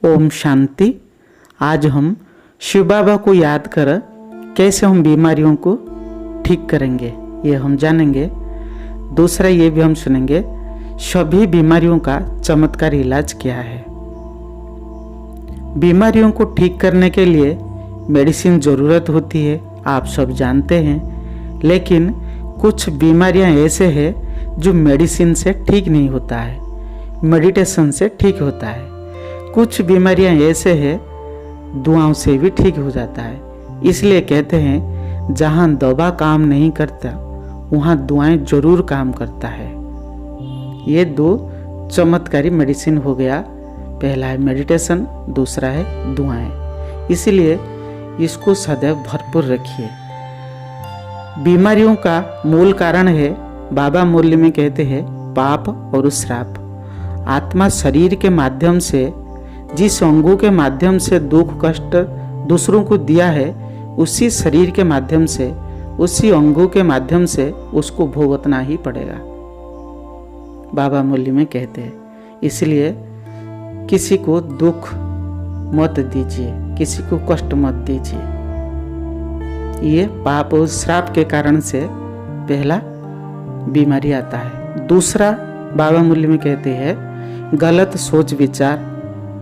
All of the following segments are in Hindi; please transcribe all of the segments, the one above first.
ओम शांति। आज हम शिव बाबा को याद कर कैसे हम बीमारियों को ठीक करेंगे ये हम जानेंगे। दूसरा ये भी हम सुनेंगे सभी बीमारियों का चमत्कार इलाज क्या है। बीमारियों को ठीक करने के लिए मेडिसिन ज़रूरत होती है, आप सब जानते हैं। लेकिन कुछ बीमारियां ऐसे हैं जो मेडिसिन से ठीक नहीं होता है, मेडिटेशन से ठीक होता है। कुछ बीमारियां ऐसे हैं दुआओं से भी ठीक हो जाता है। इसलिए कहते हैं जहां दवा काम नहीं करता वहां दुआएं जरूर काम करता है। ये दो चमत्कारी मेडिसिन हो गया। पहला है मेडिटेशन, दूसरा है दुआएं। इसलिए इसको सदैव भरपूर रखिए। बीमारियों का मूल कारण है, बाबा मुरली में कहते हैं, पाप और श्राप। आत्मा शरीर के माध्यम से जिस अंगों के माध्यम से दुख कष्ट दूसरों को दिया है, उसी शरीर के माध्यम से, उसी अंगों के माध्यम से उसको भुगतना ही पड़ेगा, बाबा मुरली में कहते हैं। इसलिए किसी को दुख मत दीजिए, किसी को कष्ट मत दीजिए। ये पाप और श्राप के कारण से पहला बीमारी आता है। दूसरा बाबा मुरली में कहते हैं गलत सोच विचार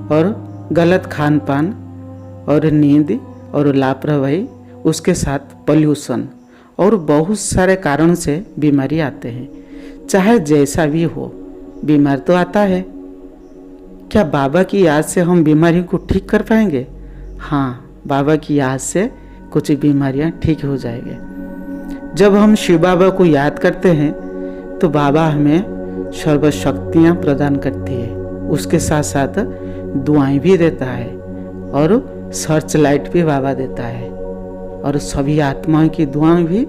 और गलत खान पान और नींद और लापरवाही, उसके साथ पोल्यूशन और बहुत सारे कारण से बीमारी आते हैं। चाहे जैसा भी हो, बीमार तो आता है। क्या बाबा की याद से हम बीमारी को ठीक कर पाएंगे? हाँ, बाबा की याद से कुछ बीमारियां ठीक हो जाएंगे। जब हम शिव बाबा को याद करते हैं तो बाबा हमें सर्वशक्तियां प्रदान करती है, उसके साथ साथ दुआएं भी देता है और सर्च लाइट भी बाबा देता है और सभी आत्माओं की दुआएं भी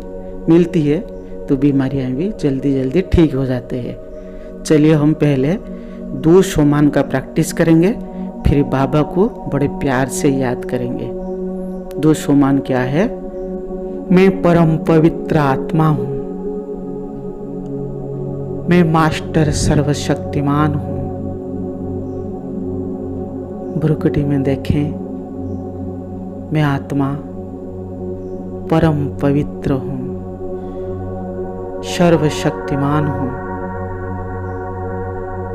मिलती है, तो बीमारियां भी जल्दी जल्दी ठीक हो जाते हैं। चलिए हम पहले 2 सोमान का प्रैक्टिस करेंगे, फिर बाबा को बड़े प्यार से याद करेंगे। 2 सोमान क्या है? मैं परम पवित्र आत्मा हूँ, मैं मास्टर सर्वशक्तिमान हूँ। भ्रुकुटी में देखें, मैं आत्मा परम पवित्र हूँ, सर्वशक्तिमान हूँ।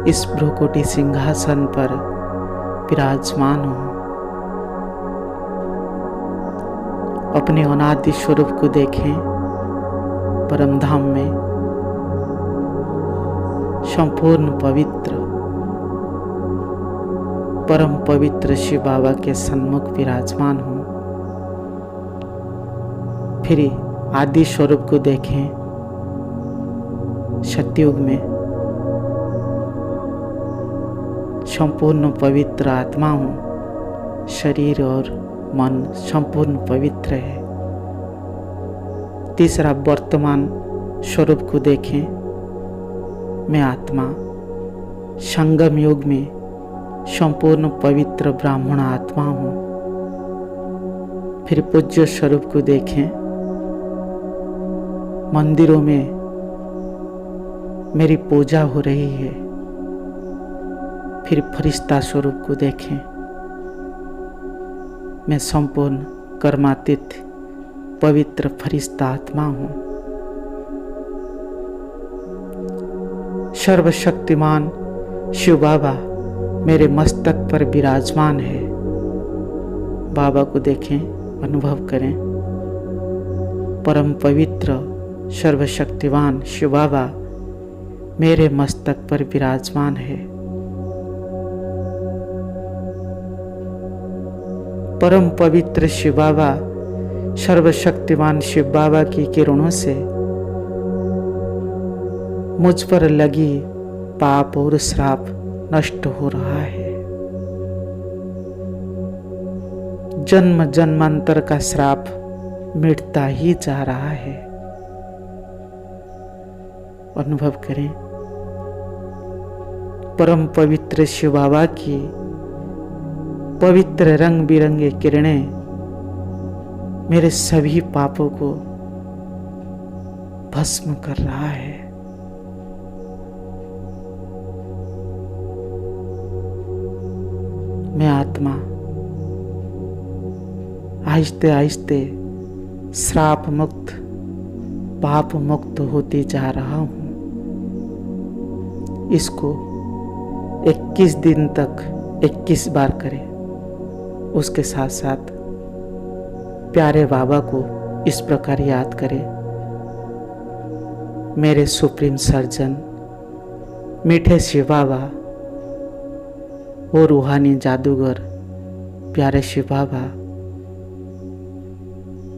इस भ्रुकुटी सिंहासन पर विराजमान हूँ। अपने अनादि स्वरूप को देखें, परम धाम में संपूर्ण पवित्र परम पवित्र शिव बाबा के सन्मुख विराजमान हूँ। फिर आदि स्वरूप को देखें, सतयुग में संपूर्ण पवित्र आत्मा हूँ, शरीर और मन संपूर्ण पवित्र है। तीसरा वर्तमान स्वरूप को देखें, मैं आत्मा संगम युग में संपूर्ण पवित्र ब्राह्मण आत्मा हूँ। फिर पूज्य स्वरूप को देखें, मंदिरों में मेरी पूजा हो रही है। फिर फरिश्ता स्वरूप को देखें, मैं संपूर्ण कर्मातीत पवित्र फरिश्ता आत्मा हूँ। सर्वशक्तिमान शिव बाबा मेरे मस्तक पर विराजमान है। बाबा को देखें, अनुभव करें। परम पवित्र सर्वशक्तिवान शिव बाबा मेरे मस्तक पर विराजमान है। परम पवित्र शिव बाबा, सर्वशक्तिवान शिव बाबा की किरणों से मुझ पर लगी पाप और श्राप नष्ट हो रहा है। जन्म जन्मांतर का श्राप मिटता ही जा रहा है। अनुभव करें, परम पवित्र शिव बाबा की पवित्र रंग बिरंगे किरणें मेरे सभी पापों को भस्म कर रहा है। मैं आत्मा आहिस्ते आहिस्ते श्राप मुक्त, पाप मुक्त होते जा रहा हूँ। इसको 21 दिन तक 21 बार करें। उसके साथ साथ प्यारे बाबा को इस प्रकार याद करें। मेरे सुप्रीम सर्जन मीठे शिव बाबा, वो रूहानी जादूगर प्यारे शिव बाबा,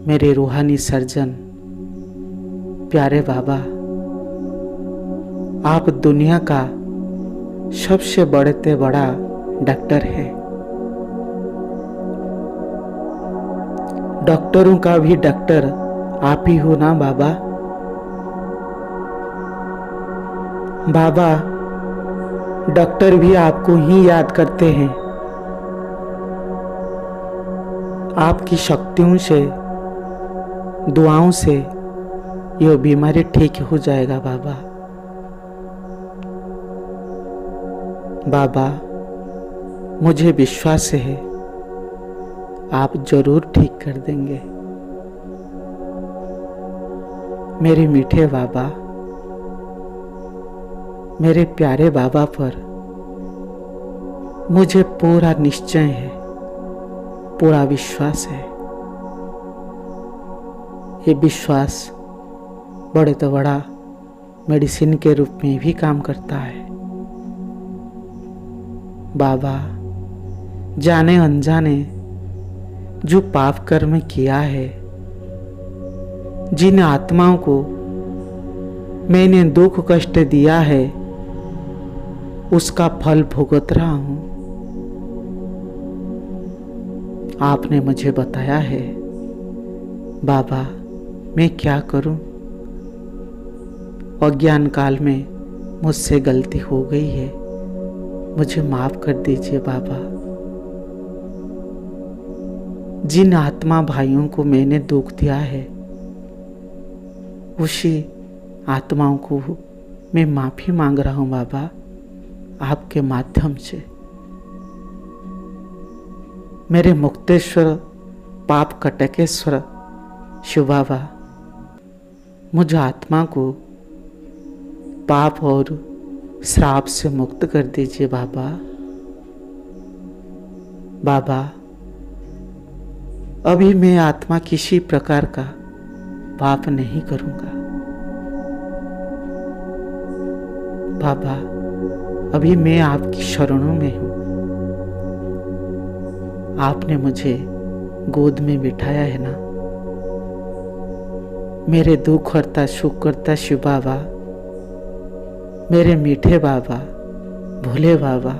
मेरे रूहानी सर्जन प्यारे बाबा, आप दुनिया का सबसे बड़े बड़ा डॉक्टर है। डॉक्टरों का भी डॉक्टर आप ही हो ना बाबा। बाबा, डॉक्टर भी आपको ही याद करते हैं। आपकी शक्तियों से, दुआओं से यह बीमारी ठीक हो जाएगा बाबा। बाबा, मुझे विश्वास है आप जरूर ठीक कर देंगे। मेरे मीठे बाबा, मेरे प्यारे बाबा पर मुझे पूरा निश्चय है, पूरा विश्वास है। ये विश्वास बड़े तो बड़ा मेडिसिन के रूप में भी काम करता है। बाबा, जाने अनजाने जो पाप कर्म किया है, जिन आत्माओं को मैंने दुख कष्ट दिया है, उसका फल भुगत रहा हूं। आपने मुझे बताया है बाबा, मैं क्या करूं? अज्ञान काल में मुझसे गलती हो गई है, मुझे माफ कर दीजिए बाबा। जिन आत्मा भाइयों को मैंने दुख दिया है, उसी आत्माओं को मैं माफी मांग रहा हूं बाबा, आपके माध्यम से। मेरे मुक्तेश्वर, पाप कटकेश्वर शिव बाबा, मुझ आत्मा को पाप और श्राप से मुक्त कर दीजिए बाबा। बाबा, अभी मैं आत्मा किसी प्रकार का पाप नहीं करूंगा। बाबा, अभी मैं आपकी शरणों में हूं। आपने मुझे गोद में बिठाया है ना। मेरे दुख हरता सुख करता शिव बाबा, मेरे मीठे बाबा, भोले बाबा,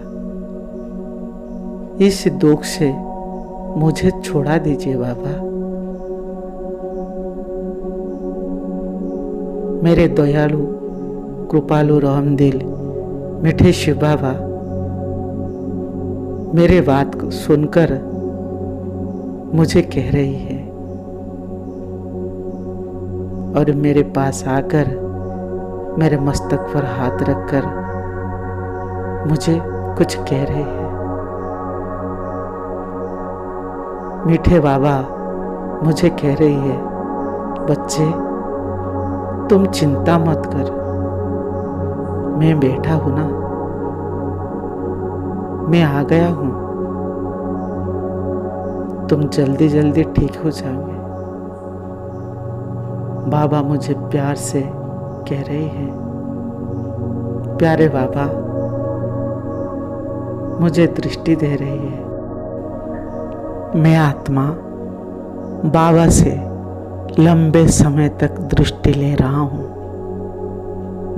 इस दुख से मुझे छोड़ा दीजिए बाबा। मेरे दयालु कृपालु रहमदिल मीठे शिव बाबा, मेरे बात को सुनकर मुझे कह रही है और मेरे पास आकर मेरे मस्तक पर हाथ रखकर मुझे कुछ कह रही है। मीठे बाबा मुझे कह रही है, बच्चे तुम चिंता मत कर, मैं बैठा हूं ना, मैं आ गया हूं, तुम जल्दी जल्दी ठीक हो जाओगे। बाबा मुझे प्यार से कह रहे हैं, प्यारे बाबा मुझे दृष्टि दे रही है। मैं आत्मा बाबा से लंबे समय तक दृष्टि ले रहा हूं।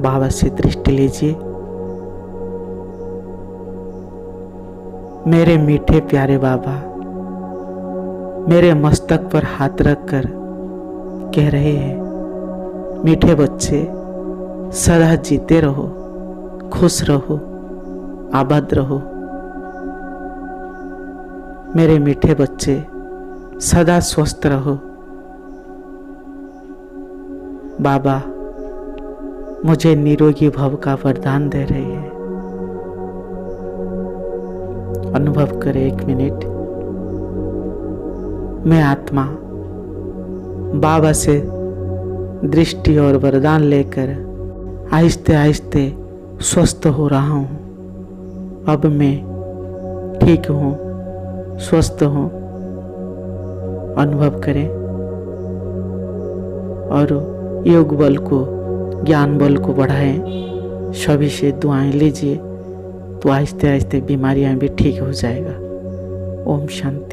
बाबा से दृष्टि लीजिए। मेरे मीठे प्यारे बाबा मेरे मस्तक पर हाथ रखकर कह रहे हैं, मीठे बच्चे सदा जीते रहो, खुश रहो, आबाद रहो। मेरे मीठे बच्चे सदा स्वस्थ रहो। बाबा मुझे निरोगी भव का वरदान दे रहे हैं अनुभव करें 1 मिनट। मैं आत्मा बाबा से दृष्टि और वरदान लेकर आहिस्ते आहिस्ते स्वस्थ हो रहा हूँ। अब मैं ठीक हूँ, स्वस्थ हूँ। अनुभव करें और योग बल को, ज्ञान बल को बढ़ाएं। सभी से दुआएं लीजिए तो आहिस्ते आहिस्ते बीमारियां भी ठीक हो जाएगा। ओम शांति।